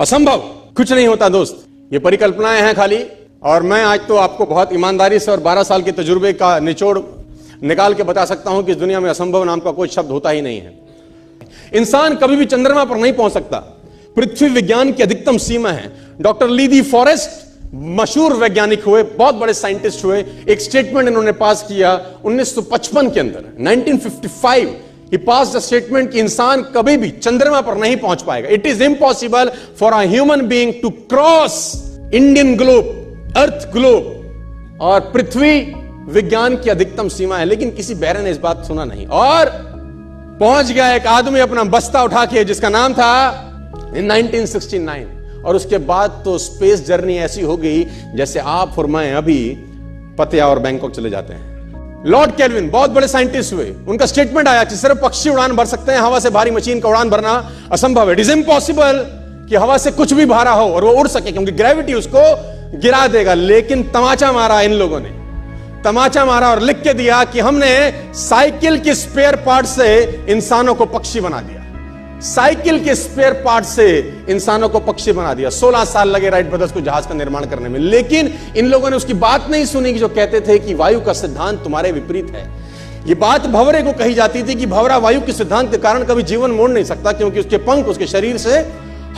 असंभव कुछ नहीं होता दोस्त, ये परिकल्पनाएं हैं खाली। और मैं आज तो आपको बहुत ईमानदारी से और 12 साल के तजुर्बे का निचोड़ निकाल के बता सकता हूं कि इस दुनिया में असंभव नाम का कोई शब्द होता ही नहीं है। इंसान कभी भी चंद्रमा पर नहीं पहुंच सकता, पृथ्वी विज्ञान की अधिकतम सीमा है। डॉक्टर ली दी फॉरेस्ट मशहूर वैज्ञानिक हुए, बहुत बड़े साइंटिस्ट हुए। एक स्टेटमेंट इन्होंने पास किया 1955 के अंदर, 1955 ही पास द स्टेटमेंट कि इंसान कभी भी चंद्रमा पर नहीं पहुंच पाएगा। It is impossible for a human being to cross Indian globe, earth globe, और पृथ्वी विज्ञान की अधिकतम सीमा है। लेकिन किसी बहरे ने इस बात सुना नहीं और पहुंच गया एक आदमी अपना बस्ता उठा के, जिसका नाम था इन 1969। और उसके बाद तो स्पेस जर्नी ऐसी हो गई जैसे आप और मैं अभी पतिया और बैंकॉक चले जाते हैं। लॉर्ड केल्विन बहुत बड़े साइंटिस्ट हुए, उनका स्टेटमेंट आया कि सिर्फ पक्षी उड़ान भर सकते हैं, हवा से भारी मशीन का उड़ान भरना असंभव है। इट इज इम्पॉसिबल कि हवा से कुछ भी भारा हो और वो उड़ सके, क्योंकि ग्रेविटी उसको गिरा देगा। लेकिन तमाचा मारा इन लोगों ने, तमाचा मारा और लिख के दिया कि हमने साइकिल के स्पेयर पार्ट से इंसानों को पक्षी बना दिया। साइकिल के स्पेयर पार्ट से इंसानों को पक्षी बना दिया। 16 साल लगे राइट ब्रदर्स को जहाज का निर्माण करने में, लेकिन इन लोगों ने उसकी बात नहीं सुनी कि जो कहते थे कि वायु का सिद्धांत तुम्हारे विपरीत है। यह बात भंवरे को कही जाती थी कि भंवरा वायु के सिद्धांत के कारण कभी जीवन मोड़ नहीं सकता, क्योंकि उसके पंख उसके शरीर से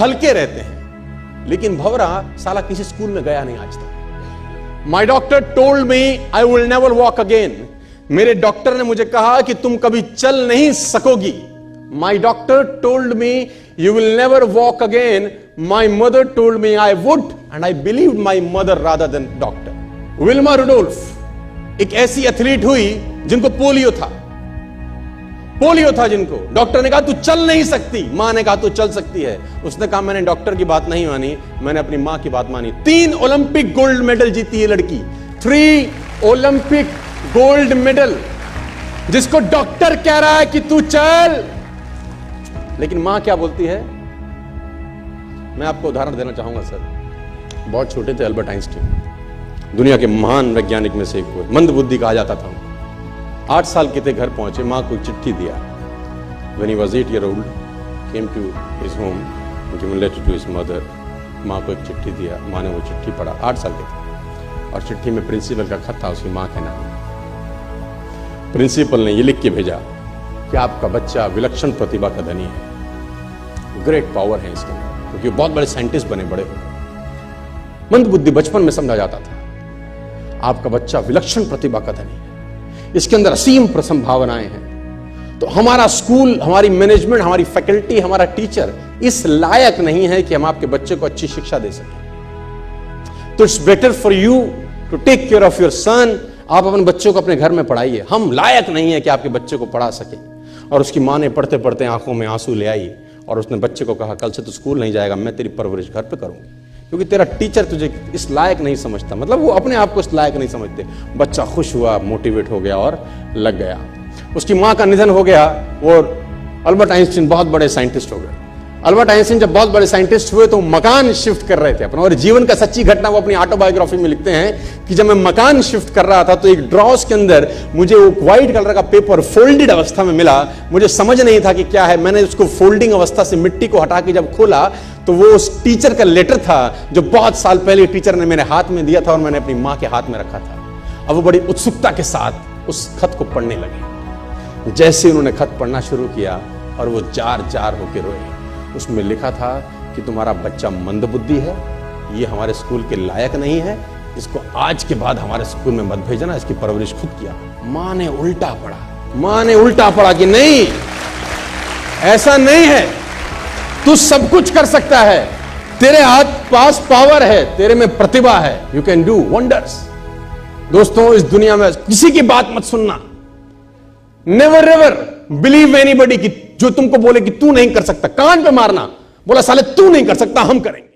हल्के रहते हैं। लेकिन भंवरा साला किसी स्कूल में गया नहीं आज तक। माई doctor told me I will never walk again. मेरे डॉक्टर ने मुझे कहा कि तुम कभी चल नहीं सकोगी। My doctor told me you will never walk again. My mother told me I would, and I believed my mother rather than doctor. Wilma Rudolph एक ऐसी एथलीट हुई जिनको पोलियो था, जिनको डॉक्टर ने कहा तू चल नहीं सकती, मां ने कहा तू चल सकती है। उसने कहा मैंने डॉक्टर की बात नहीं मानी, मैंने अपनी मां की बात मानी। 3 ओलंपिक गोल्ड मेडल जीती है लड़की, 3 ओलंपिक गोल्ड मेडल, जिसको डॉक्टर कह रहा है कि तू चल। लेकिन मां क्या बोलती है? मैं आपको उदाहरण देना चाहूंगा सर। बहुत छोटे थे अल्बर्ट आइंस्टीन, दुनिया के महान वैज्ञानिक में से एक हुए, मंद बुद्धि कहा जाता था उनको। 8 साल के थे, घर पहुंचे, मां को चिट्ठी दिया। When he was 8 years old, came to his home, given letter to his mother. मां को एक चिट्ठी दिया, मां ने वो चिट्ठी पढ़ा। 8 साल के थे और चिट्ठी में प्रिंसिपल का खत था, उसकी मां के नाम। प्रिंसिपल ने ये लिख के भेजा कि आपका बच्चा विलक्षण प्रतिभा का धनी है, ग्रेट पावर है इसके अंदर, क्योंकि बहुत बड़े साइंटिस्ट बने, बड़े हो गए। मंद बुद्धि बचपन में समझा जाता था। आपका बच्चा विलक्षण प्रतिभा का धनी है, इसके अंदर असीम संभावनाएं हैं। तो हमारा स्कूल, हमारी मैनेजमेंट, हमारी फैकल्टी, हमारा टीचर इस लायक नहीं है कि हम आपके बच्चे को अच्छी शिक्षा दे सकें। तो it's better for you to take care of your son. आप अपने बच्चों को अपने घर में पढ़ाइए, हम लायक नहीं है कि आपके बच्चे को पढ़ा सके। और उसकी मां ने पढ़ते पढ़ते आंखों में आंसू ले आई और उसने बच्चे को कहा कल से तू स्कूल नहीं जाएगा, मैं तेरी परवरिश घर पे करूंगी, क्योंकि तेरा टीचर तुझे इस लायक नहीं समझता। मतलब वो अपने आप को इस लायक नहीं समझते। बच्चा खुश हुआ, मोटिवेट हो गया और लग गया। उसकी मां का निधन हो गया, वो अल्बर्ट आइंस्टीन बहुत बड़े साइंटिस्ट हो गए। अल्बर्ट आइंस्टीन जब बहुत बड़े साइंटिस्ट हुए तो मकान शिफ्ट कर रहे थे अपना, और जीवन का सच्ची घटना वो अपनी ऑटोबायोग्राफी में लिखते हैं कि जब मैं मकान शिफ्ट कर रहा था तो एक ड्रॉस के अंदर मुझे वो व्हाइट कलर का पेपर फोल्डेड अवस्था में मिला। मुझे समझ नहीं था कि क्या है। मैंने उसको फोल्डिंग अवस्था से मिट्टी को हटा के जब खोला तो वो उस टीचर का लेटर था जो बहुत साल पहले टीचर ने मेरे हाथ में दिया था और मैंने अपनी मां के हाथ में रखा था। अब वो बड़ी उत्सुकता के साथ उस खत को पढ़ने लगे। जैसे उन्होंने खत पढ़ना शुरू किया और वो जार जार होके रोए। उसमें लिखा था कि तुम्हारा बच्चा मंदबुद्धि है, ये हमारे स्कूल के लायक नहीं है, इसको आज के बाद हमारे स्कूल में मत भेजना, इसकी परवरिश खुद किया। मां ने उल्टा पढ़ा, मां ने उल्टा पढ़ा कि नहीं, ऐसा नहीं है, तू सब कुछ कर सकता है, तेरे हाथ पास पावर है, तेरे में प्रतिभा है, यू कैन डू वंडर्स। दोस्तों, इस दुनिया में किसी की बात मत सुनना। नेवर एवर बिलीव एनीबॉडी कि जो तुमको बोले कि तू नहीं कर सकता, कान पे मारना, बोला साले तू नहीं कर सकता, हम करेंगे।